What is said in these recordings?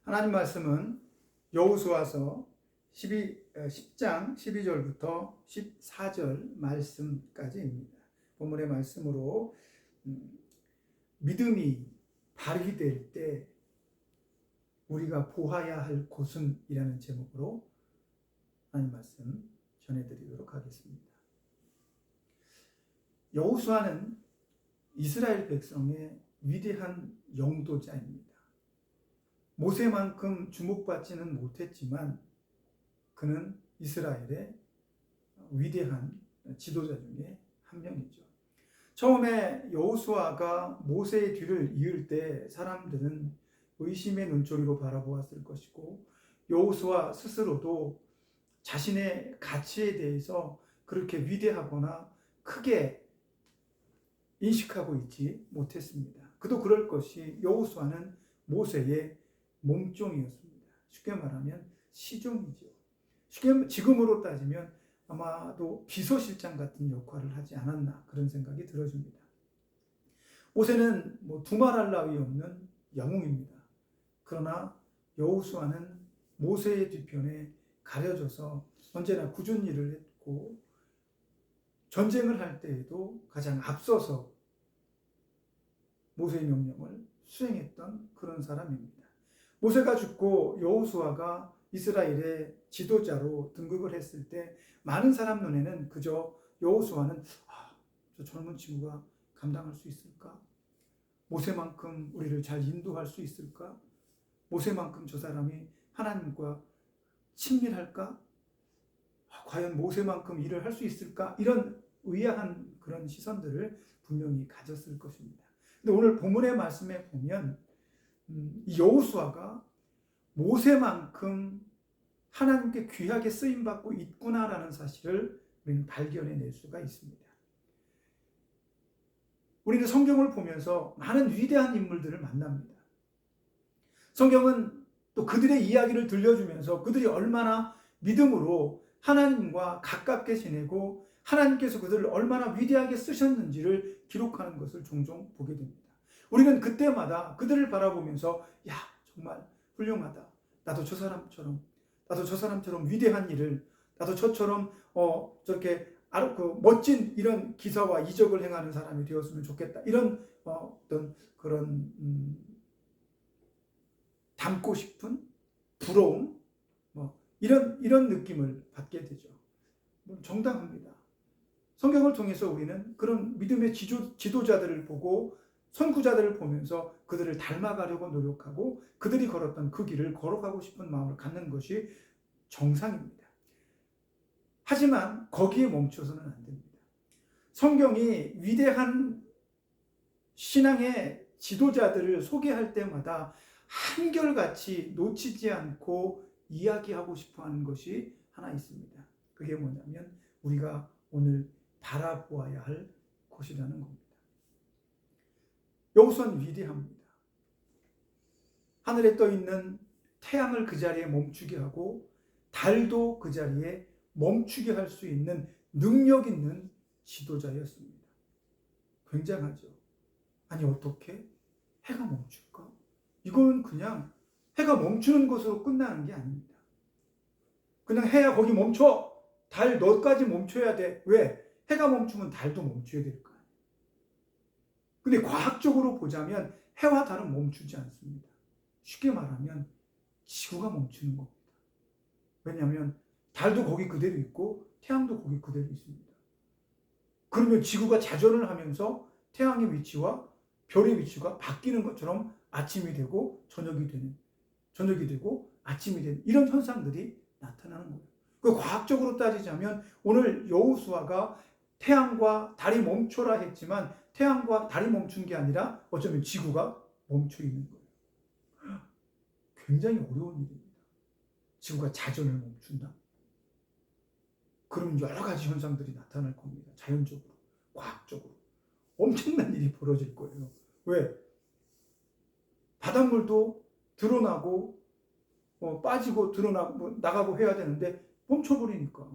하나님 말씀은 여호수아서 10장 12절부터 14절 말씀까지입니다. 본문의 말씀으로 믿음이 발휘될 때 우리가 보아야 할 곳은 이라는 제목으로 하나님 말씀 전해드리도록 하겠습니다. 여호수아는 이스라엘 백성의 위대한 영도자입니다. 모세만큼 주목받지는 못했지만 그는 이스라엘의 위대한 지도자 중에 한 명이죠. 처음에 여호수아가 모세의 뒤를 이을 때 사람들은 의심의 눈초리로 바라보았을 것이고 여호수아 스스로도 자신의 가치에 대해서 그렇게 위대하거나 크게 인식하고 있지 못했습니다. 그도 그럴 것이 여호수아는 모세의 몸종이었습니다. 쉽게 말하면 시종이죠. 지금으로 따지면 아마도 비서실장 같은 역할을 하지 않았나 그런 생각이 들어집니다. 모세는 두말할 나위 없는 영웅입니다. 그러나 여호수아는 모세의 뒤편에 가려져서 언제나 굳은 일을 했고 전쟁을 할 때에도 가장 앞서서 모세의 명령을 수행했던 그런 사람입니다. 모세가 죽고 여호수아가 이스라엘의 지도자로 등극을 했을 때 많은 사람 눈에는 그저 여호수아는 저 젊은 친구가 감당할 수 있을까? 모세만큼 우리를 잘 인도할 수 있을까? 모세만큼 저 사람이 하나님과 친밀할까? 과연 모세만큼 일을 할 수 있을까? 이런 의아한 그런 시선들을 분명히 가졌을 것입니다. 근데 오늘 본문의 말씀에 보면 이 여호수아가 모세만큼 하나님께 귀하게 쓰임받고 있구나라는 사실을 우리는 발견해낼 수가 있습니다. 우리는 성경을 보면서 많은 위대한 인물들을 만납니다. 성경은 또 그들의 이야기를 들려주면서 그들이 얼마나 믿음으로 하나님과 가깝게 지내고 하나님께서 그들을 얼마나 위대하게 쓰셨는지를 기록하는 것을 종종 보게 됩니다. 우리는 그때마다 그들을 바라보면서 야, 정말 훌륭하다. 나도 저 사람처럼 위대한 일을, 나도 저처럼 저렇게 멋진 이런 기사와 이적을 행하는 사람이 되었으면 좋겠다. 이런 어떤 그런 닮고 싶은 부러움, 이런 느낌을 받게 되죠. 정당합니다. 성경을 통해서 우리는 그런 믿음의 지도자들을 보고 선구자들을 보면서 그들을 닮아가려고 노력하고 그들이 걸었던 그 길을 걸어가고 싶은 마음을 갖는 것이 정상입니다. 하지만 거기에 멈춰서는 안 됩니다. 성경이 위대한 신앙의 지도자들을 소개할 때마다 한결같이 놓치지 않고 이야기하고 싶어 하는 것이 하나 있습니다. 그게 뭐냐면 우리가 오늘 바라보아야 할 곳이라는 겁니다. 여호수아는 위대합니다. 하늘에 떠 있는 태양을 그 자리에 멈추게 하고 달도 그 자리에 멈추게 할 수 있는 능력 있는 지도자였습니다. 굉장하죠. 아니 어떻게 해가 멈출까? 이건 그냥 해가 멈추는 것으로 끝나는 게 아닙니다. 그냥 해야 거기 멈춰. 달 너까지 멈춰야 돼. 왜? 해가 멈추면 달도 멈춰야 될 거야. 근데 과학적으로 보자면 해와 달은 멈추지 않습니다. 쉽게 말하면 지구가 멈추는 겁니다. 왜냐하면 달도 거기 그대로 있고 태양도 거기 그대로 있습니다. 그러면 지구가 자전을 하면서 태양의 위치와 별의 위치가 바뀌는 것처럼 아침이 되고 저녁이 되고 아침이 되는 이런 현상들이 나타나는 거예요. 그 과학적으로 따지자면 오늘 여호수아가 태양과 달이 멈춰라 했지만 태양과 달이 멈춘 게 아니라 어쩌면 지구가 멈춰 있는 거예요. 굉장히 어려운 일입니다. 지구가 자전을 멈춘다? 그럼 여러 가지 현상들이 나타날 겁니다. 자연적으로, 과학적으로. 엄청난 일이 벌어질 거예요. 왜? 바닷물도 드러나고 빠지고 드러나고 나가고 해야 되는데 멈춰버리니까.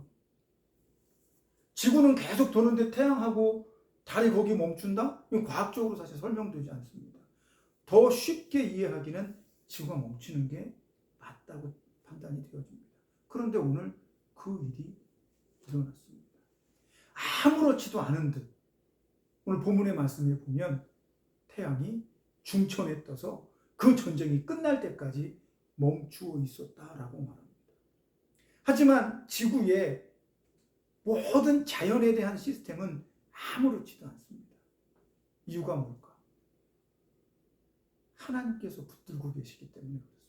지구는 계속 도는데 태양하고 달이 거기 멈춘다? 이건 과학적으로 사실 설명되지 않습니다. 더 쉽게 이해하기는 지구가 멈추는 게 맞다고 판단이 되어집니다. 그런데 오늘 그 일이 일어났습니다. 아무렇지도 않은 듯 오늘 본문의 말씀에 보면 태양이 중천에 떠서 그 전쟁이 끝날 때까지 멈추어 있었다라고 말합니다. 하지만 지구의 모든 자연에 대한 시스템은 아무렇지도 않습니다. 이유가 뭘까? 하나님께서 붙들고 계시기 때문에 그렇습니다.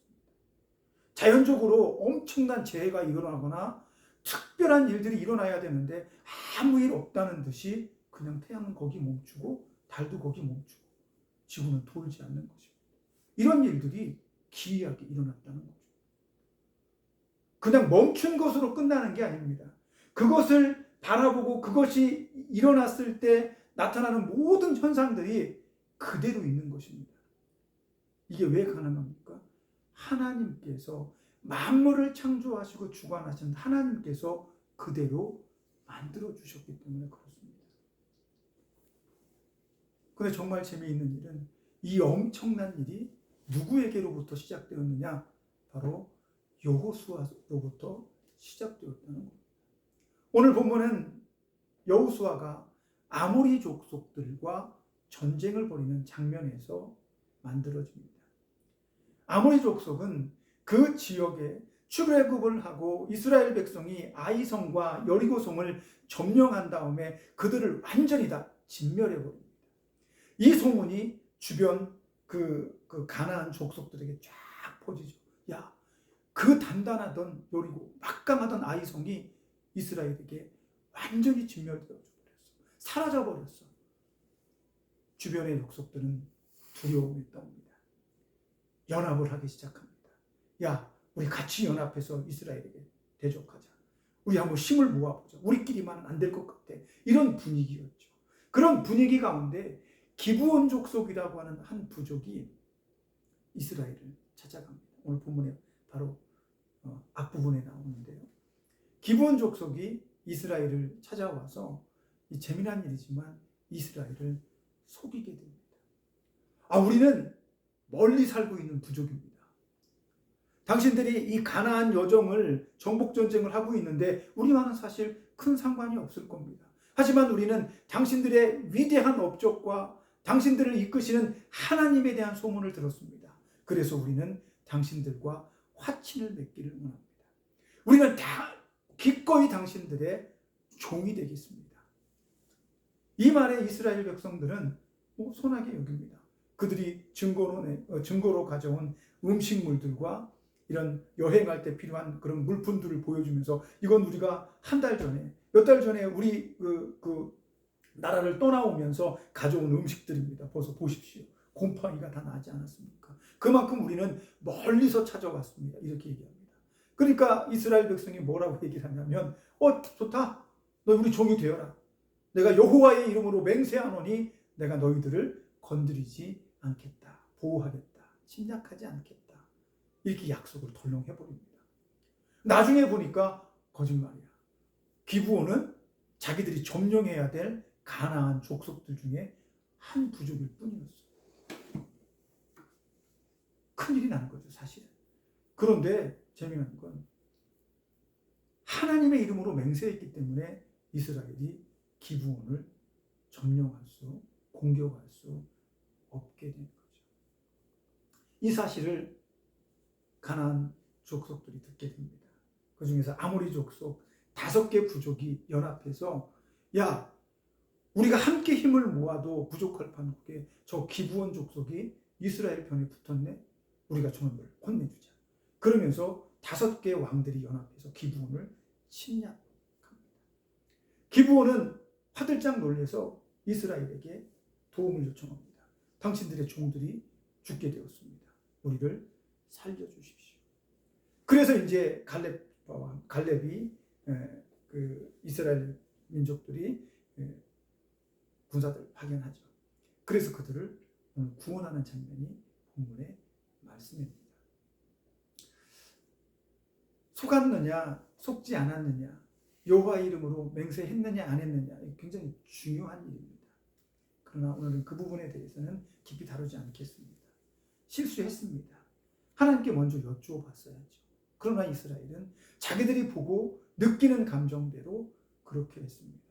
자연적으로 엄청난 재해가 일어나거나 특별한 일들이 일어나야 되는데 아무 일 없다는 듯이 그냥 태양은 거기 멈추고 달도 거기 멈추고 지구는 돌지 않는 것입니다. 이런 일들이 기이하게 일어났다는 거죠. 그냥 멈춘 것으로 끝나는 게 아닙니다. 그것을 바라보고 그것이 일어났을 때 나타나는 모든 현상들이 그대로 있는 것입니다. 이게 왜 가능합니까? 하나님께서 만물을 창조하시고 주관하신 하나님께서 그대로 만들어 주셨기 때문에 그렇습니다. 그런데 정말 재미있는 일은 이 엄청난 일이 누구에게로부터 시작되었느냐? 바로 여호수아로부터 시작되었다는 겁니다. 오늘 본문은 여호수아가 아모리 족속들과 전쟁을 벌이는 장면에서 만들어집니다. 아모리 족속은 그 지역에 출애굽을 하고 이스라엘 백성이 아이성과 여리고성을 점령한 다음에 그들을 완전히 다 진멸해 버립니다. 이 소문이 주변 그 가나안 족속들에게 쫙 퍼지죠. 야, 그 단단하던 여리고 막강하던 아이성이 이스라엘에게 완전히 진멸되어 버렸어. 사라져 버렸어. 주변의 족속들은 두려움에 떠옵니다. 연합을 하기 시작합니다. 야, 우리 같이 연합해서 이스라엘에게 대적하자. 우리 한번 힘을 모아보자. 우리끼리만은 안 될 것 같아. 이런 분위기였죠. 그런 분위기 가운데 기브온 족속이라고 하는 한 부족이 이스라엘을 찾아갑니다. 오늘 본문에 바로 앞부분에 나오는데요. 기브온 족속이 이스라엘을 찾아와서 이 재미난 일이지만 이스라엘을 속이게 됩니다. 우리는 멀리 살고 있는 부족입니다. 당신들이 이 가나안 여정을 정복 전쟁을 하고 있는데 우리와는 사실 큰 상관이 없을 겁니다. 하지만 우리는 당신들의 위대한 업적과 당신들을 이끄시는 하나님에 대한 소문을 들었습니다. 그래서 우리는 당신들과 화친을 맺기를 원합니다. 우리는 다 기꺼이 당신들의 종이 되겠습니다. 이 말에 이스라엘 백성들은 손하게 여깁니다. 그들이 증거로 가져온 음식물들과 이런 여행할 때 필요한 그런 물품들을 보여주면서 이건 우리가 한 달 전에, 몇 달 전에 우리 그 나라를 떠나오면서 가져온 음식들입니다. 벌써 보십시오. 곰팡이가 다 나지 않았습니까? 그만큼 우리는 멀리서 찾아왔습니다. 이렇게 얘기합니다. 그러니까 이스라엘 백성이 뭐라고 얘기를 하냐면 좋다. 너 우리 종이 되어라. 내가 여호와의 이름으로 맹세하노니 내가 너희들을 건드리지 않겠다. 보호하겠다. 침략하지 않겠다. 이렇게 약속을 덜렁 해버립니다. 나중에 보니까 거짓말이야. 기브온은 자기들이 점령해야 될 가나안 족속들 중에 한 부족일 뿐이었어요. 큰일이 난 거죠, 사실은. 그런데 재미난 건 하나님의 이름으로 맹세했기 때문에 이스라엘이 기브온을 점령할 수, 공격할 수 없게 된 거죠. 이 사실을 가나안 족속들이 듣게 됩니다. 그 중에서 아모리 족속 5개 부족이 연합해서 야, 우리가 함께 힘을 모아도 부족할 판국에 저 기브온 족속이 이스라엘 편에 붙었네. 우리가 저놈을 혼내주자. 그러면서 5개 왕들이 연합해서 기브온을 침략합니다. 기브온은 화들짝 놀라서 이스라엘에게 도움을 요청합니다. 당신들의 종들이 죽게 되었습니다. 우리를 살려주십시오. 그래서 이제 갈렙이 그 이스라엘 민족들이 군사들을 파견하죠. 그래서 그들을 구원하는 장면이 본문의 말씀입니다. 속았느냐, 속지 않았느냐, 여호와의 이름으로 맹세했느냐, 안 했느냐, 굉장히 중요한 일입니다. 그러나 오늘은 그 부분에 대해서는 깊이 다루지 않겠습니다. 실수했습니다. 하나님께 먼저 여쭈어봤어야죠. 그러나 이스라엘은 자기들이 보고 느끼는 감정대로 그렇게 했습니다.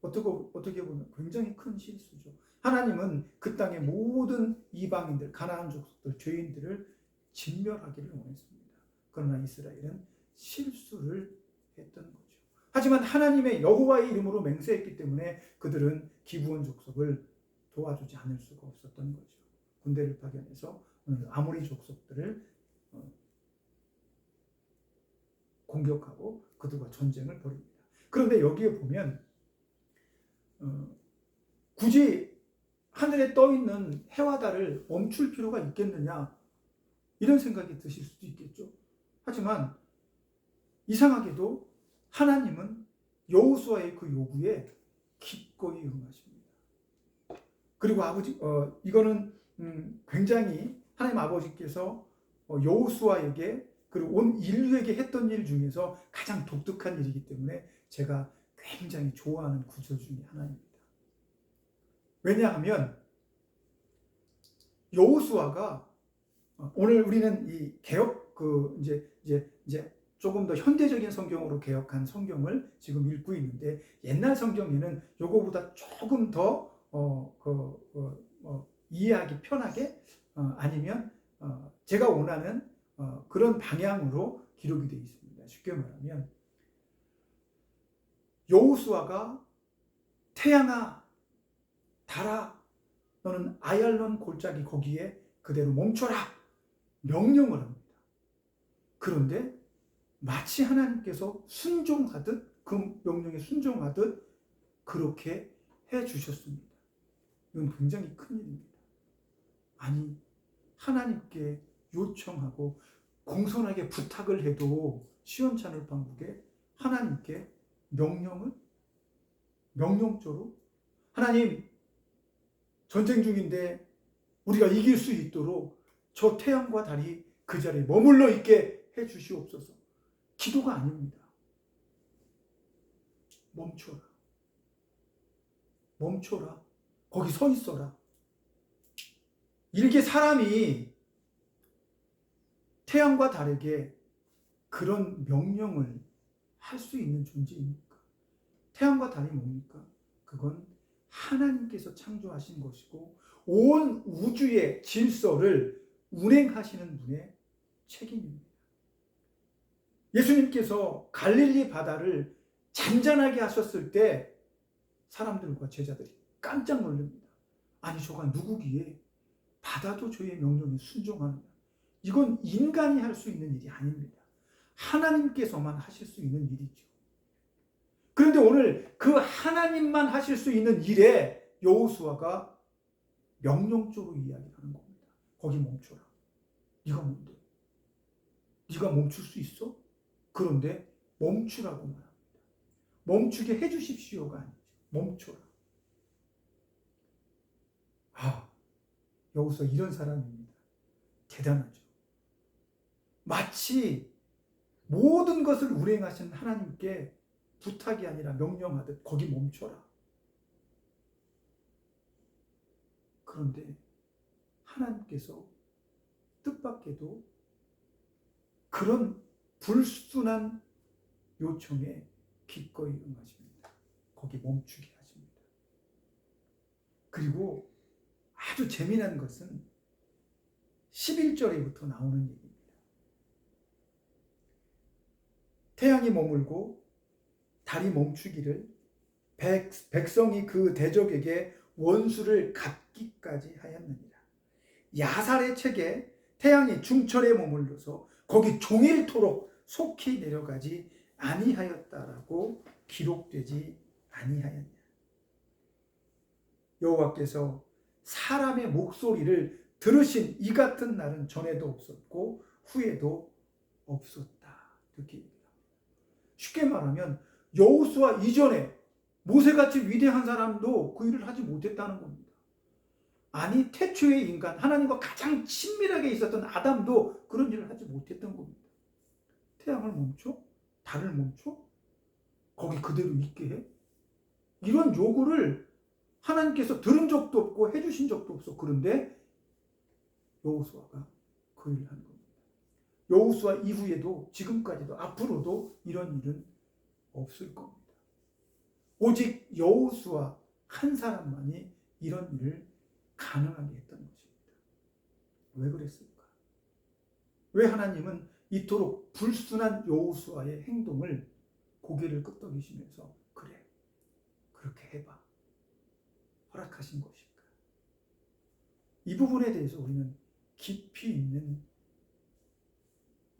어떻게 보면 굉장히 큰 실수죠. 하나님은 그 땅의 모든 이방인들, 가나안 족속들, 죄인들을 진멸하기를 원했습니다. 그러나 이스라엘은 실수를 했던 거죠. 하지만 하나님의 여호와의 이름으로 맹세했기 때문에 그들은 기브온 족속을 도와주지 않을 수가 없었던 거죠. 군대를 파견해서 오늘 아모리 족속들을 공격하고 그들과 전쟁을 벌입니다. 그런데 여기에 보면 굳이 하늘에 떠 있는 해와 달을 멈출 필요가 있겠느냐 이런 생각이 드실 수도 있겠죠. 하지만 이상하게도 하나님은 여호수아의 그 요구에 기꺼이 응하십니다. 그리고 이거는 굉장히 하나님 아버지께서 여호수아에게 그리고 온 인류에게 했던 일 중에서 가장 독특한 일이기 때문에 제가 굉장히 좋아하는 구절 중에 하나입니다. 왜냐하면 여호수아가 오늘 우리는 이 개역 이제 조금 더 현대적인 성경으로 개역한 성경을 지금 읽고 있는데 옛날 성경에는 요거보다 조금 더 이해하기 편하게 아니면 제가 원하는 그런 방향으로 기록이 되어 있습니다. 쉽게 말하면 여호수아가 태양아 달아 너는 아얄론 골짜기 거기에 그대로 멈춰라 명령을 합니다. 그런데 마치 하나님께서 순종하듯 그 명령에 순종하듯 그렇게 해주셨습니다. 이건 굉장히 큰일입니다. 아니 하나님께 요청하고 공손하게 부탁을 해도 시원찮을 방법에 하나님께 명령조로 하나님 전쟁 중인데 우리가 이길 수 있도록 저 태양과 달이 그 자리에 머물러 있게 해 주시옵소서. 기도가 아닙니다. 멈춰라. 거기 서 있어라. 이렇게 사람이 태양과 달에게 그런 명령을 할 수 있는 존재입니까? 태양과 달이 뭡니까? 그건 하나님께서 창조하신 것이고 온 우주의 질서를 운행하시는 분의 책임입니다. 예수님께서 갈릴리 바다를 잔잔하게 하셨을 때 사람들과 제자들이 깜짝 놀랍니다. 아니 저가 누구기에 바다도 저의 명령에 순종하느냐. 이건 인간이 할 수 있는 일이 아닙니다. 하나님께서만 하실 수 있는 일이죠. 그런데 오늘 그 하나님만 하실 수 있는 일에 여호수아가 명령조로 이야기하는 겁니다. 거기 멈춰라. 네가 뭔데? 네가 멈출 수 있어? 그런데 멈추라고 말합니다. 멈추게 해주십시오가 아니죠. 멈춰라. 여호수아 이런 사람입니다. 대단하죠. 마치 모든 것을 운행하신 하나님께 부탁이 아니라 명령하듯 거기 멈춰라. 그런데 하나님께서 뜻밖에도 그런 불순한 요청에 기꺼이 응하십니다. 거기 멈추게 하십니다. 그리고 아주 재미난 것은 11절에부터 나오는 얘기입니다. 태양이 머물고 달이 멈추기를 백성이 그 대적에게 원수를 갚기까지 하였느니라. 야살의 책에 태양이 중철에 머물러서 거기 종일토록 속히 내려가지 아니하였다라고 기록되지 아니하였냐. 여호와께서 사람의 목소리를 들으신 이 같은 날은 전에도 없었고 후에도 없었다. 이렇게 얘기합니다. 쉽게 말하면 여호수아 이전에 모세같이 위대한 사람도 그 일을 하지 못했다는 겁니다. 아니 태초의 인간 하나님과 가장 친밀하게 있었던 아담도 그런 일을 하지 못했던 겁니다. 태양을 멈춰? 달을 멈춰? 거기 그대로 있게 해? 이런 요구를 하나님께서 들은 적도 없고 해주신 적도 없어. 그런데 여호수아가 그 일을 한 겁니다. 여호수아 이후에도 지금까지도 앞으로도 이런 일은 없을 겁니다. 오직 여호수아 한 사람만이 이런 일을 가능하게 했던 것입니다. 왜 그랬을까? 왜 하나님은 이토록 불순한 여호수아의 행동을 고개를 끄덕이시면서 그래, 그렇게 해봐 허락하신 것일까? 이 부분에 대해서 우리는 깊이 있는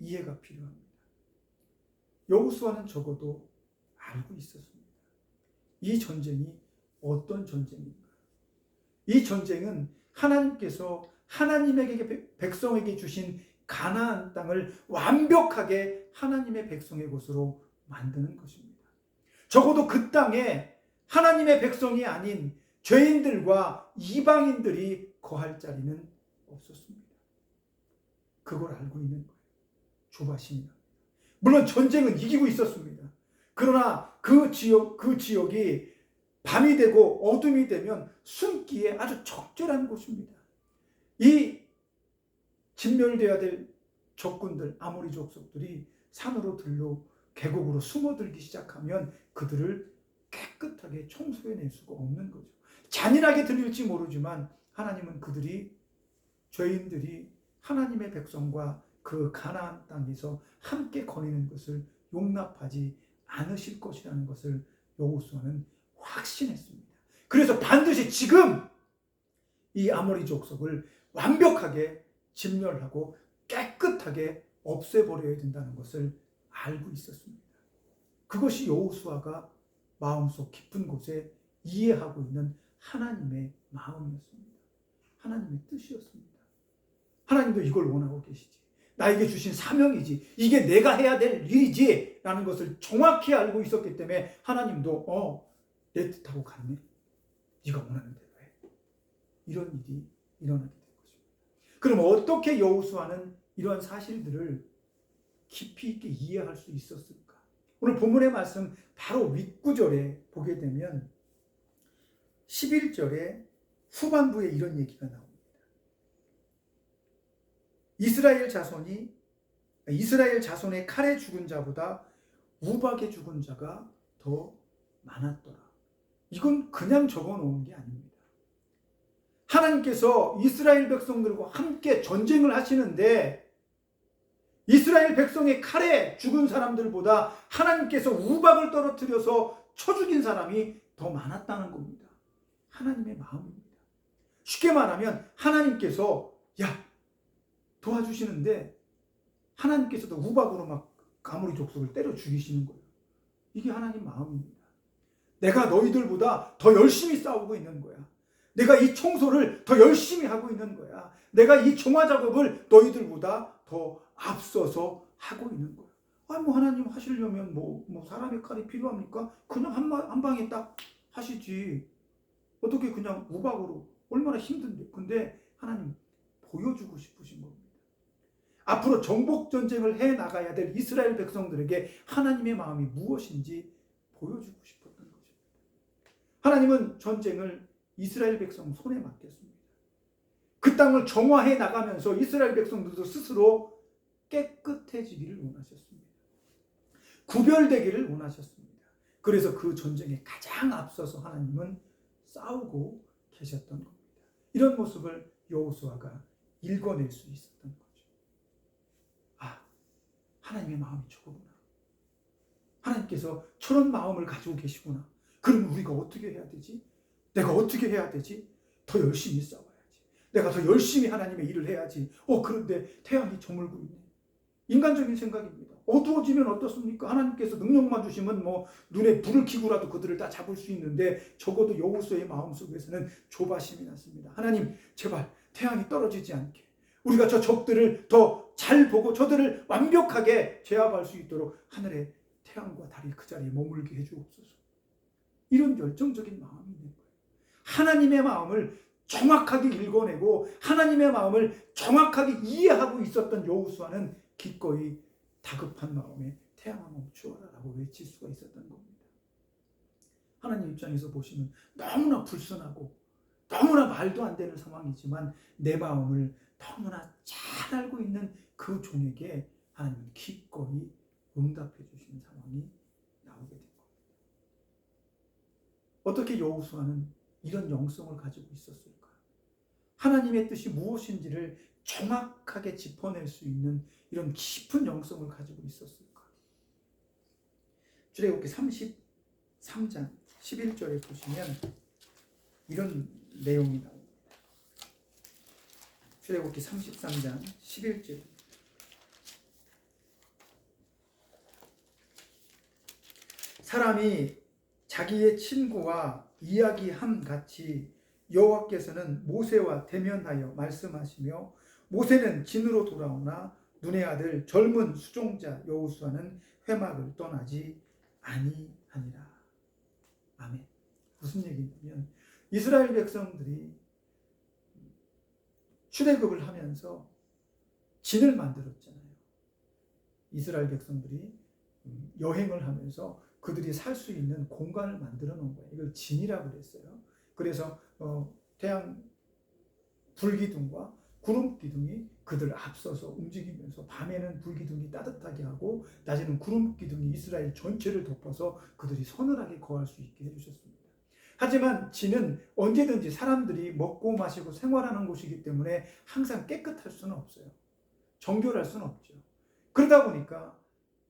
이해가 필요합니다. 여호수아는 적어도 알고 있었습니다. 이 전쟁이 어떤 전쟁인가? 이 전쟁은 하나님께서 하나님에게 백성에게 주신 가나안 땅을 완벽하게 하나님의 백성의 것으로 만드는 것입니다. 적어도 그 땅에 하나님의 백성이 아닌 죄인들과 이방인들이 거할 자리는 없었습니다. 그걸 알고 있는 거예요. 조바심이. 물론 전쟁은 이기고 있었습니다. 그러나 그 지역이 밤이 되고 어둠이 되면 숨기에 아주 적절한 곳입니다. 이 진멸되어야 될 적군들, 아모리 족속들이 산으로 들러 계곡으로 숨어들기 시작하면 그들을 깨끗하게 청소해낼 수가 없는 거죠. 잔인하게 들릴지 모르지만 하나님은 죄인들이 하나님의 백성과 그 가나안 땅에서 함께 거니는 것을 용납하지 않으실 것이라는 것을 여호수아는 확신했습니다. 그래서 반드시 지금 이 아모리 족속을 완벽하게 진멸하고 깨끗하게 없애버려야 된다는 것을 알고 있었습니다. 그것이 여호수아가 마음속 깊은 곳에 이해하고 있는 하나님의 마음이었습니다. 하나님의 뜻이었습니다. 하나님도 이걸 원하고 계시지. 나에게 주신 사명이지. 이게 내가 해야 될 일이지. 라는 것을 정확히 알고 있었기 때문에 하나님도 내 뜻하고 같네. 네가 원하는 대로 해. 이런 일이 일어나게 된 것입니다. 그럼 어떻게 여호수아는 이러한 사실들을 깊이 있게 이해할 수 있었을까? 오늘 본문의 말씀 바로 윗구절에 보게 되면 11절에 후반부에 이런 얘기가 나옵니다. 이스라엘 자손의 칼에 죽은 자보다 우박에 죽은 자가 더 많았더라. 이건 그냥 적어 놓은 게 아닙니다. 하나님께서 이스라엘 백성들과 함께 전쟁을 하시는데 이스라엘 백성의 칼에 죽은 사람들보다 하나님께서 우박을 떨어뜨려서 쳐 죽인 사람이 더 많았다는 겁니다. 하나님의 마음입니다. 쉽게 말하면 하나님께서 도와주시는데 하나님께서도 우박으로 막 아모리 족속을 때려 죽이시는 거예요. 이게 하나님 마음입니다. 내가 너희들보다 더 열심히 싸우고 있는 거야. 내가 이 청소를 더 열심히 하고 있는 거야. 내가 이 정화 작업을 너희들보다 더 앞서서 하고 있는 거야. 하나님 하시려면 사람의 칼이 필요합니까? 그냥 한 방에 딱 하시지. 어떻게 그냥 우박으로 얼마나 힘든데. 근데 하나님 보여주고 싶으신 겁니다. 앞으로 정복 전쟁을 해 나가야 될 이스라엘 백성들에게 하나님의 마음이 무엇인지 보여주고 싶었던 것입니다. 하나님은 전쟁을 이스라엘 백성 손에 맡겼습니다. 그 땅을 정화해 나가면서 이스라엘 백성들도 스스로 깨끗해지기를 원하셨습니다. 구별되기를 원하셨습니다. 그래서 그 전쟁에 가장 앞서서 하나님은 싸우고 계셨던 겁니다. 이런 모습을 여호수아가 읽어낼 수 있었던 거죠. 하나님의 마음이 저거구나. 하나님께서 저런 마음을 가지고 계시구나. 그럼 우리가 어떻게 해야 되지? 내가 어떻게 해야 되지? 더 열심히 싸워야지. 내가 더 열심히 하나님의 일을 해야지. 그런데 태양이 저물고 있네. 인간적인 생각입니다. 어두워지면 어떻습니까? 하나님께서 능력만 주시면 눈에 불을 켜고라도 그들을 다 잡을 수 있는데 적어도 여호수아의 마음속에서는 조바심이 났습니다. 하나님 제발 태양이 떨어지지 않게 우리가 저 적들을 더 잘 보고 저들을 완벽하게 제압할 수 있도록 하늘의 태양과 달이 그 자리에 머물게 해주옵소서. 이런 열정적인 마음이 있는 거예요. 하나님의 마음을 정확하게 읽어내고 하나님의 마음을 정확하게 이해하고 있었던 여호수아는 기꺼이 다급한 마음에 태양아 멈추어라 라고 외칠 수가 있었던 겁니다. 하나님 입장에서 보시면 너무나 불순하고 너무나 말도 안 되는 상황이지만 내 마음을 너무나 잘 알고 있는 그 종에게 하나님은 기꺼이 응답해 주시는 상황이 나오게 된 겁니다. 어떻게 여호수아는 이런 영성을 가지고 있었을까? 하나님의 뜻이 무엇인지를 정확하게 짚어낼 수 있는 이런 깊은 영성을 가지고 있었을까? 출애굽기 33장 11절에 보시면 이런 내용이 나옵니다. 출애굽기 33장 11절. 사람이 자기의 친구와 이야기함 같이 여호와께서는 모세와 대면하여 말씀하시며 모세는 진으로 돌아오나 눈의 아들 젊은 수종자 여호수아는 회막을 떠나지 아니하니라. 아멘. 무슨 얘기냐면 이스라엘 백성들이 출애굽을 하면서 진을 만들었잖아요. 이스라엘 백성들이 여행을 하면서 그들이 살 수 있는 공간을 만들어 놓은 거예요. 이걸 진이라고 그랬어요. 그래서 태양 불기둥과 구름 기둥이 그들을 앞서서 움직이면서 밤에는 불기둥이 따뜻하게 하고 낮에는 구름 기둥이 이스라엘 전체를 덮어서 그들이 서늘하게 거할 수 있게 해주셨습니다. 하지만 진은 언제든지 사람들이 먹고 마시고 생활하는 곳이기 때문에 항상 깨끗할 수는 없어요. 정결할 수는 없죠. 그러다 보니까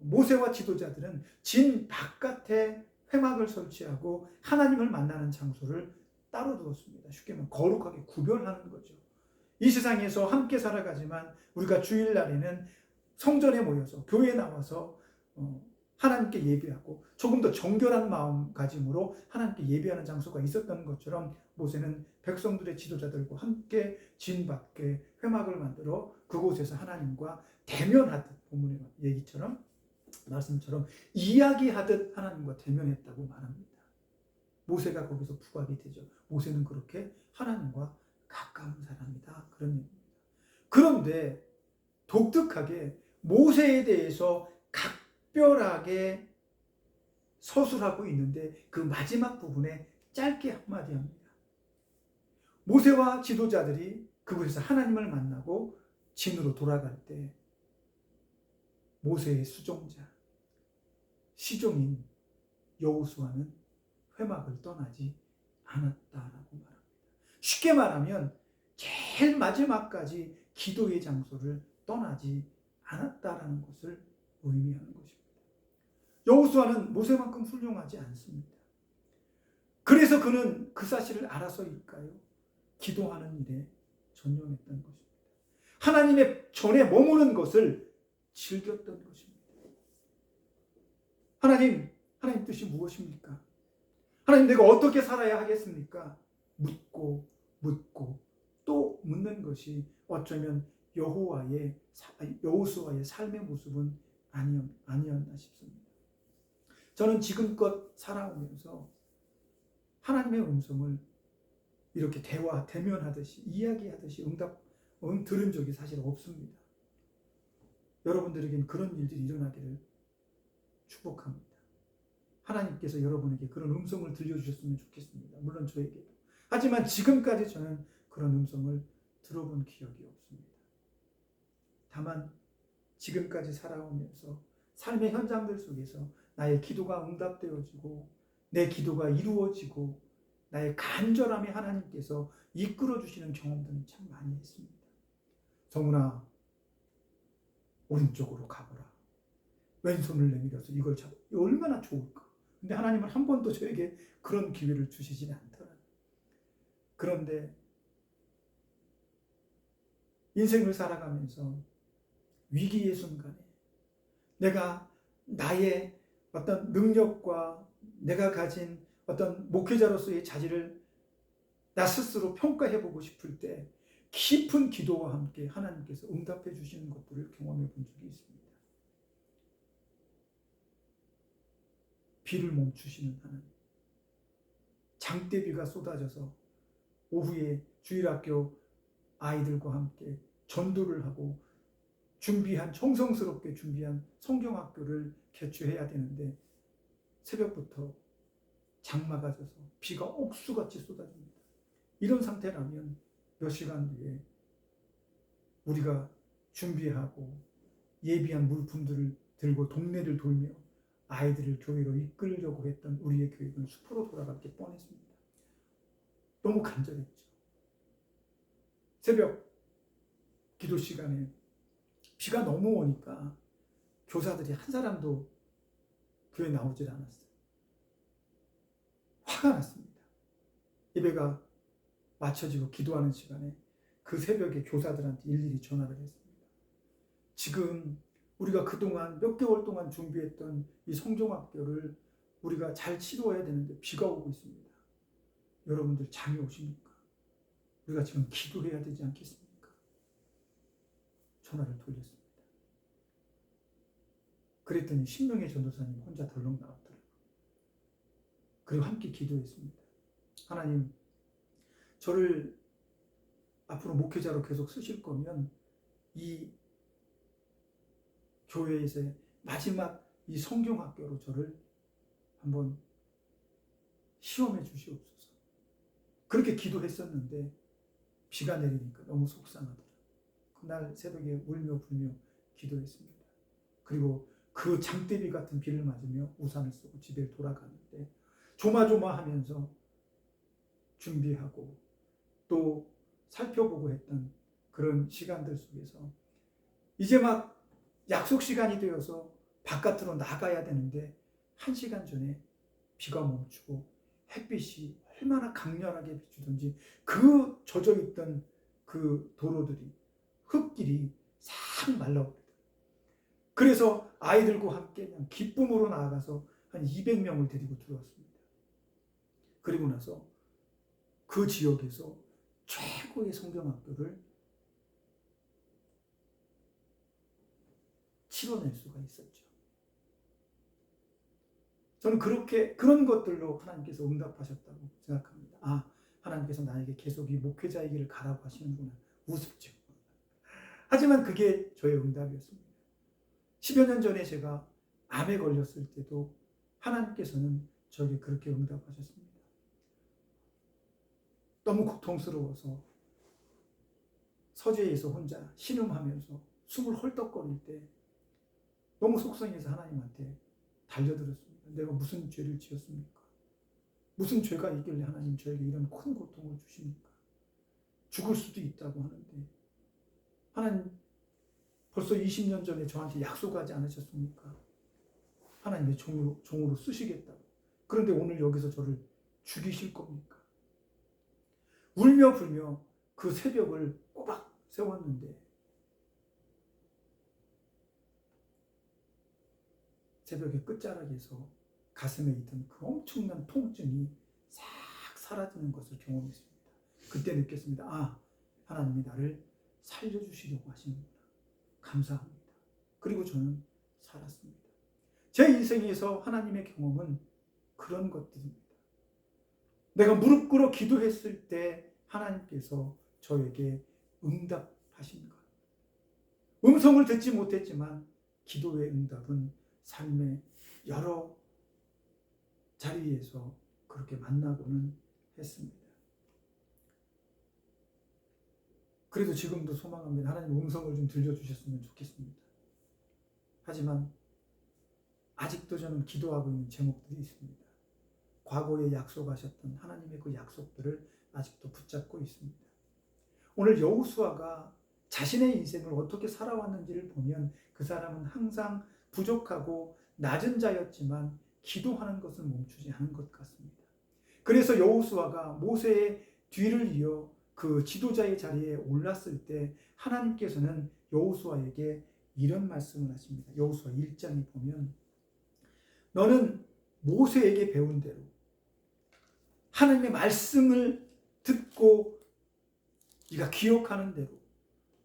모세와 지도자들은 진 바깥에 회막을 설치하고 하나님을 만나는 장소를 따로 두었습니다. 쉽게 말하면 거룩하게 구별하는 거죠. 이 세상에서 함께 살아가지만 우리가 주일날에는 성전에 모여서 교회에 나와서 하나님께 예배하고 조금 더 정결한 마음가짐으로 하나님께 예배하는 장소가 있었던 것처럼 모세는 백성들의 지도자들과 함께 진 밖에 회막을 만들어 그곳에서 하나님과 대면하듯 본문의 얘기처럼 말씀처럼 이야기하듯 하나님과 대면했다고 말합니다. 모세가 거기서 부각이 되죠. 모세는 그렇게 하나님과 가까운 사람이다. 그런 얘기입니다. 그런데 독특하게 모세에 대해서 각별하게 서술하고 있는데 그 마지막 부분에 짧게 한마디 합니다. 모세와 지도자들이 그곳에서 하나님을 만나고 진으로 돌아갈 때 모세의 수종자, 시종인 여호수아는 회막을 떠나지 않았다라고 말합니다. 쉽게 말하면 제일 마지막까지 기도의 장소를 떠나지 않았다라는 것을 의미하는 것입니다. 여호수아는 모세만큼 훌륭하지 않습니다. 그래서 그는 그 사실을 알아서일까요? 기도하는 일에 전념했던 것입니다. 하나님의 전에 머무는 것을 즐겼던 것입니다. 하나님 뜻이 무엇입니까? 하나님, 내가 어떻게 살아야 하겠습니까? 묻고 또 묻는 것이 어쩌면 여호수아의 삶의 모습은 아니었나 싶습니다. 저는 지금껏 살아오면서 하나님의 음성을 이렇게 대면하듯이 이야기하듯이 들은 적이 사실 없습니다. 여러분들에겐 그런 일들이 일어나기를 축복합니다. 하나님께서 여러분에게 그런 음성을 들려주셨으면 좋겠습니다. 물론 저에게도. 하지만 지금까지 저는 그런 음성을 들어본 기억이 없습니다. 다만 지금까지 살아오면서 삶의 현장들 속에서 나의 기도가 응답되어지고 내 기도가 이루어지고 나의 간절함에 하나님께서 이끌어주시는 경험들은 참 많이 했습니다. 성훈아, 오른쪽으로 가보라. 왼손을 내밀어서 이걸 잡아. 얼마나 좋을까. 근데 하나님은 한 번도 저에게 그런 기회를 주시지 않더라고요. 그런데 인생을 살아가면서 위기의 순간에 내가 나의 어떤 능력과 내가 가진 어떤 목회자로서의 자질을 나 스스로 평가해보고 싶을 때 깊은 기도와 함께 하나님께서 응답해 주시는 것들을 경험해 본 적이 있습니다. 비를 멈추시는 하나님, 장대비가 쏟아져서 오후에 주일학교 아이들과 함께 전도를 하고 정성스럽게 준비한 성경학교를 개최해야 되는데 새벽부터 장마가 져서 비가 옥수같이 쏟아집니다. 이런 상태라면 몇 시간 뒤에 우리가 준비하고 예비한 물품들을 들고 동네를 돌며 아이들을 교회로 이끌려고 했던 우리의 교육은 숲으로 돌아갈 게 뻔했습니다. 너무 간절했죠. 새벽 기도 시간에 비가 너무 오니까 교사들이 한 사람도 교회 나오질 않았어요. 화가 났습니다. 예배가 마쳐지고 기도하는 시간에 그 새벽에 교사들한테 일일이 전화를 했습니다. 지금 우리가 그동안 몇 개월 동안 준비했던 이 성종학교를 우리가 잘 치료해야 되는데 비가 오고 있습니다. 여러분들 잠이 오십니까? 우리가 지금 기도해야 되지 않겠습니까? 전화를 돌렸습니다. 그랬더니 10명의 전도사님 혼자 덜렁 나왔더라고요. 그리고 함께 기도했습니다. 하나님, 저를 앞으로 목회자로 계속 쓰실 거면 이 교회에서의 마지막 이 성경학교로 저를 한번 시험해 주시옵소서. 그렇게 기도했었는데 비가 내리니까 너무 속상하더라. 그날 새벽에 울며 불며 기도했습니다. 그리고 그 장대비 같은 비를 맞으며 우산을 쓰고 집에 돌아가는데 조마조마하면서 준비하고 또 살펴보고 했던 그런 시간들 속에서 이제 막 약속 시간이 되어서 바깥으로 나가야 되는데 1시간 전에 비가 멈추고 햇빛이 얼마나 강렬하게 비추던지 그 젖어있던 그 도로들이 흙길이 싹 말라버리더라고요. 그래서 아이들과 함께 그냥 기쁨으로 나아가서 한 200명을 데리고 들어왔습니다. 그리고 나서 그 지역에서 최고의 성경학교를 치러낼 수가 있었죠. 저는 그런 것들로 하나님께서 응답하셨다고 생각합니다. 아, 하나님께서 나에게 계속 이 목회자의 길을 가라고 하시는구나. 우습죠. 하지만 그게 저의 응답이었습니다. 10여 년 전에 제가 암에 걸렸을 때도 하나님께서는 저에게 그렇게 응답하셨습니다. 너무 고통스러워서 서재에서 혼자 신음하면서 숨을 헐떡거릴 때 너무 속상해서 하나님한테 달려들었습니다. 내가 무슨 죄를 지었습니까? 무슨 죄가 있길래 하나님 저에게 이런 큰 고통을 주십니까? 죽을 수도 있다고 하는데 하나님 벌써 20년 전에 저한테 약속하지 않으셨습니까? 하나님의 종으로 쓰시겠다고. 그런데 오늘 여기서 저를 죽이실 겁니까? 울며 불며 그 새벽을 꼬박 세웠는데 새벽의 끝자락에서 가슴에 있던 그 엄청난 통증이 싹 사라지는 것을 경험했습니다. 그때 느꼈습니다. 아, 하나님이 나를 살려주시려고 하시는구나. 감사합니다. 그리고 저는 살았습니다. 제 인생에서 하나님의 경험은 그런 것들입니다. 내가 무릎 꿇어 기도했을 때 하나님께서 저에게 응답하신 것. 음성을 듣지 못했지만 기도의 응답은 삶의 여러 자리에서 그렇게 만나고는 했습니다. 그래도 지금도 소망합니다. 하나님 음성을 좀 들려주셨으면 좋겠습니다. 하지만 아직도 저는 기도하고 있는 제목들이 있습니다. 과거에 약속하셨던 하나님의 그 약속들을 아직도 붙잡고 있습니다. 오늘 여호수아가 자신의 인생을 어떻게 살아왔는지를 보면 그 사람은 항상 부족하고 낮은 자였지만 기도하는 것을 멈추지 않은 것 같습니다. 그래서 여호수아가 모세의 뒤를 이어 그 지도자의 자리에 올랐을 때 하나님께서는 여호수아에게 이런 말씀을 하십니다. 여호수아 1장에 보면 너는 모세에게 배운 대로 하나님의 말씀을 듣고 네가 기억하는 대로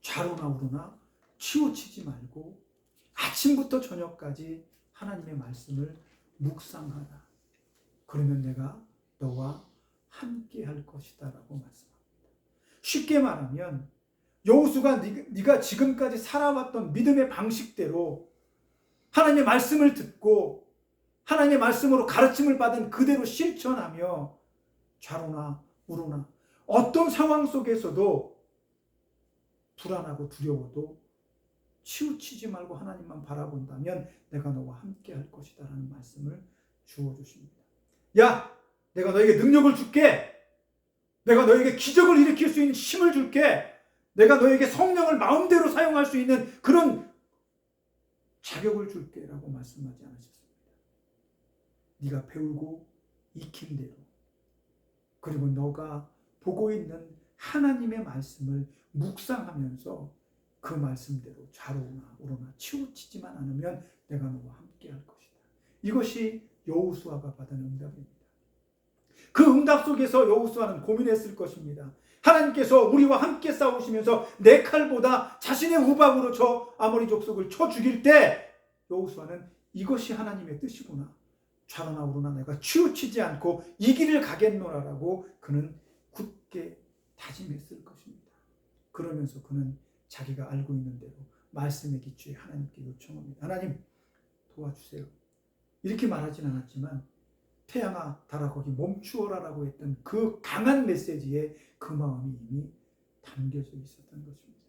좌로나 우로나 치우치지 말고 아침부터 저녁까지 하나님의 말씀을 묵상하라. 그러면 내가 너와 함께 할 것이다 라고 말씀합니다. 쉽게 말하면 여호수가 네가 지금까지 살아왔던 믿음의 방식대로 하나님의 말씀을 듣고 하나님의 말씀으로 가르침을 받은 그대로 실천하며 좌로나 우로나 어떤 상황 속에서도 불안하고 두려워도 치우치지 말고 하나님만 바라본다면 내가 너와 함께 할 것이다 라는 말씀을 주어주십니다. 야, 내가 너에게 능력을 줄게. 내가 너에게 기적을 일으킬 수 있는 힘을 줄게. 내가 너에게 성령을 마음대로 사용할 수 있는 그런 자격을 줄게 라고 말씀하지 않으셨습니다. 네가 배우고 익힌 대로, 그리고 너가 보고 있는 하나님의 말씀을 묵상하면서 그 말씀대로 좌로나 우로나 치우치지만 않으면 내가 너와 함께 할 것이다. 이것이 여호수아가 받은 응답입니다. 그 응답 속에서 여호수아는 고민했을 것입니다. 하나님께서 우리와 함께 싸우시면서 내 칼보다 자신의 우박으로 저 아모리 족속을 쳐 죽일 때 여호수아는 이것이 하나님의 뜻이구나. 좌로나 우로나 내가 치우치지 않고 이 길을 가겠노라라고 그는 굳게 다짐했을 것입니다. 그러면서 그는 자기가 알고 있는 대로 말씀의 기초에 하나님께 요청합니다. 하나님 도와주세요. 이렇게 말하진 않았지만 태양아 달아 거기 멈추어라라고 했던 그 강한 메시지에 그 마음이 이미 담겨져 있었던 것입니다.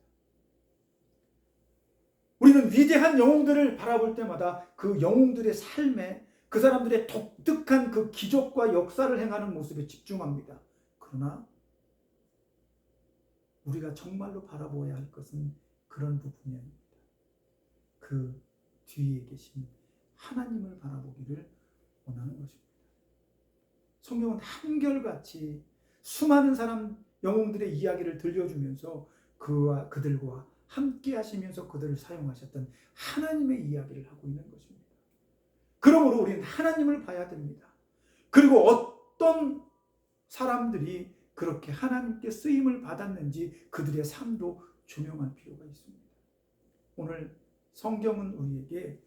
우리는 위대한 영웅들을 바라볼 때마다 그 영웅들의 삶에 그 사람들의 독특한 그 기적과 역사를 행하는 모습에 집중합니다. 그러나 우리가 정말로 바라보아야 할 것은 그런 부분이 아닙니다. 그 뒤에 계신 하나님을 바라보기를 원하는 것입니다. 성경은 한결같이 수많은 사람 영웅들의 이야기를 들려주면서 그들과 함께 하시면서 그들을 사용하셨던 하나님의 이야기를 하고 있는 것입니다. 그러므로 우리는 하나님을 봐야 됩니다. 그리고 어떤 사람들이 그렇게 하나님께 쓰임을 받았는지 그들의 삶도 조명할 필요가 있습니다. 오늘 성경은 우리에게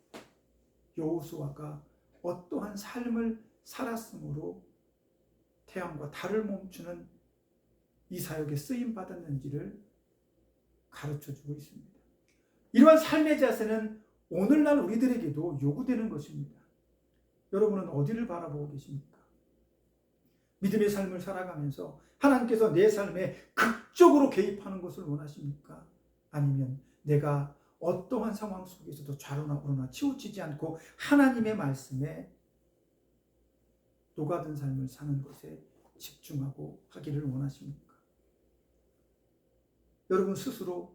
여호수아가 어떠한 삶을 살았으므로 태양과 달을 멈추는 이 사역에 쓰임 받았는지를 가르쳐주고 있습니다. 이러한 삶의 자세는 오늘날 우리들에게도 요구되는 것입니다. 여러분은 어디를 바라보고 계십니까? 믿음의 삶을 살아가면서 하나님께서 내 삶에 극적으로 개입하는 것을 원하십니까? 아니면 내가 어떠한 상황 속에서도 좌로나 우로나 치우치지 않고 하나님의 말씀에 녹아든 삶을 사는 것에 집중하고 하기를 원하십니까? 여러분 스스로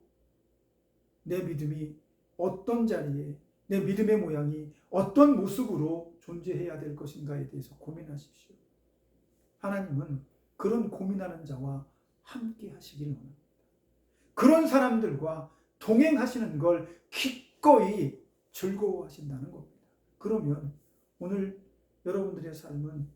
내 믿음이 어떤 자리에, 내 믿음의 모양이 어떤 모습으로 존재해야 될 것인가에 대해서 고민하십시오. 하나님은 그런 고민하는 자와 함께 하시길 원합니다. 그런 사람들과 동행하시는 걸 기꺼이 즐거워하신다는 겁니다. 그러면 오늘 여러분들의 삶은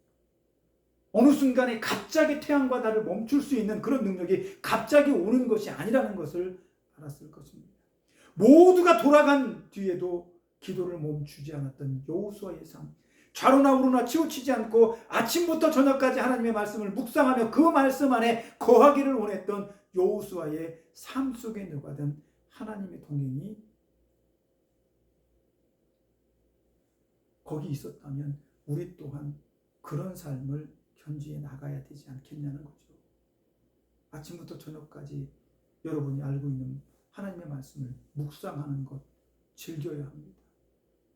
어느 순간에 갑자기 태양과 달을 멈출 수 있는 그런 능력이 갑자기 오는 것이 아니라는 것을 알았을 것입니다. 모두가 돌아간 뒤에도 기도를 멈추지 않았던 여호수아의 삶, 좌로나 우로나 치우치지 않고 아침부터 저녁까지 하나님의 말씀을 묵상하며 그 말씀 안에 거하기를 원했던 여호수아의 삶 속에 녹아든 하나님의 동행이 거기 있었다면 우리 또한 그런 삶을 현지에 나가야 되지 않겠냐는 거죠. 아침부터 저녁까지 여러분이 알고 있는 하나님의 말씀을 묵상하는 것 즐겨야 합니다.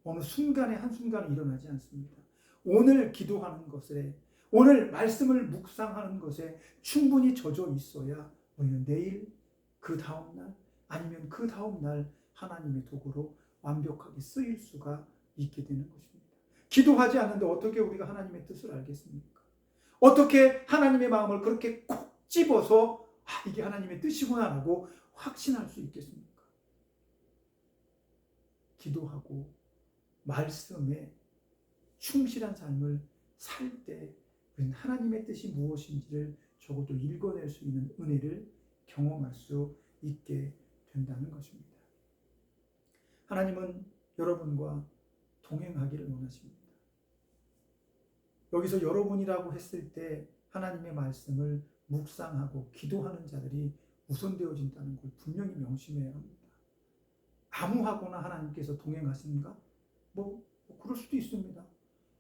어느 순간에 한순간에 일어나지 않습니다. 오늘 기도하는 것에, 오늘 말씀을 묵상하는 것에 충분히 젖어 있어야 우리는 내일, 그 다음날, 아니면 그 다음날 하나님의 도구로 완벽하게 쓰일 수가 있게 되는 것입니다. 기도하지 않는데 어떻게 우리가 하나님의 뜻을 알겠습니까? 어떻게 하나님의 마음을 그렇게 콕 집어서 이게 하나님의 뜻이구나라고 확신할 수 있겠습니까? 기도하고 말씀에 충실한 삶을 살 때 우리는 하나님의 뜻이 무엇인지를 적어도 읽어낼 수 있는 은혜를 경험할 수 있게 된다는 것입니다. 하나님은 여러분과 동행하기를 원하십니다. 여기서 여러분이라고 했을 때 하나님의 말씀을 묵상하고 기도하는 자들이 우선되어진다는 걸 분명히 명심해야 합니다. 아무하거나 하나님께서 동행하신가? 그럴 수도 있습니다.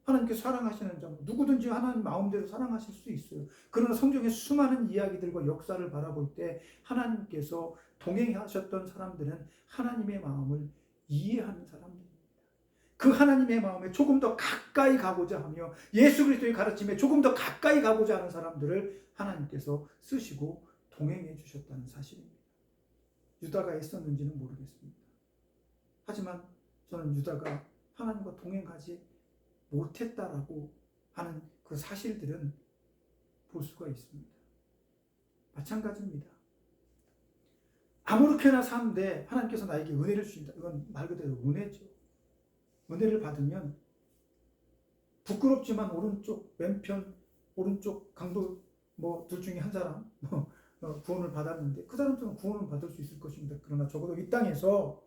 하나님께서 사랑하시는 자, 누구든지 하나님 마음대로 사랑하실 수 있어요. 그러나 성경의 수많은 이야기들과 역사를 바라볼 때 하나님께서 동행하셨던 사람들은 하나님의 마음을 이해하는 사람들입니다. 그 하나님의 마음에 조금 더 가까이 가고자 하며 예수 그리스도의 가르침에 조금 더 가까이 가고자 하는 사람들을 하나님께서 쓰시고 동행해 주셨다는 사실입니다. 유다가 애썼는지는 모르겠습니다. 하지만 저는 유다가 하나님과 동행하지 못했다라고 하는 그 사실들은 볼 수가 있습니다. 마찬가지입니다. 아무렇게나 사는데 하나님께서 나에게 은혜를 주신다. 이건 말 그대로 은혜죠. 은혜를 받으면 부끄럽지만 오른쪽 왼편 오른쪽 강도 뭐 둘 중에 한 사람 구원을 받았는데 그 사람들은 구원을 받을 수 있을 것입니다. 그러나 적어도 이 땅에서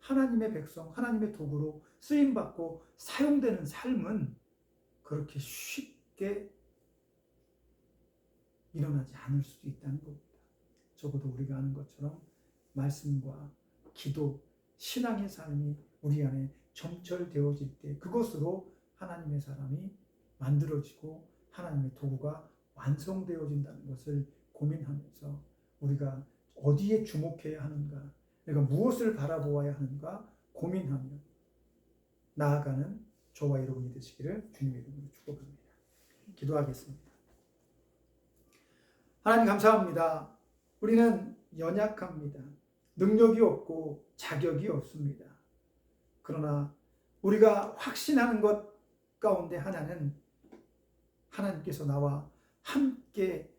하나님의 백성, 하나님의 도구로 쓰임받고 사용되는 삶은 그렇게 쉽게 일어나지 않을 수도 있다는 겁니다. 적어도 우리가 아는 것처럼 말씀과 기도, 신앙의 삶이 우리 안에 점철되어질 때 그것으로 하나님의 사람이 만들어지고 하나님의 도구가 완성되어진다는 것을 고민하면서 우리가 어디에 주목해야 하는가, 내가 무엇을 바라보아야 하는가 고민하며 나아가는 저와 여러분이 되시기를 주님의 이름으로 축복합니다. 기도하겠습니다. 하나님 감사합니다. 우리는 연약합니다. 능력이 없고 자격이 없습니다. 그러나 우리가 확신하는 것 가운데 하나는 하나님께서 나와 함께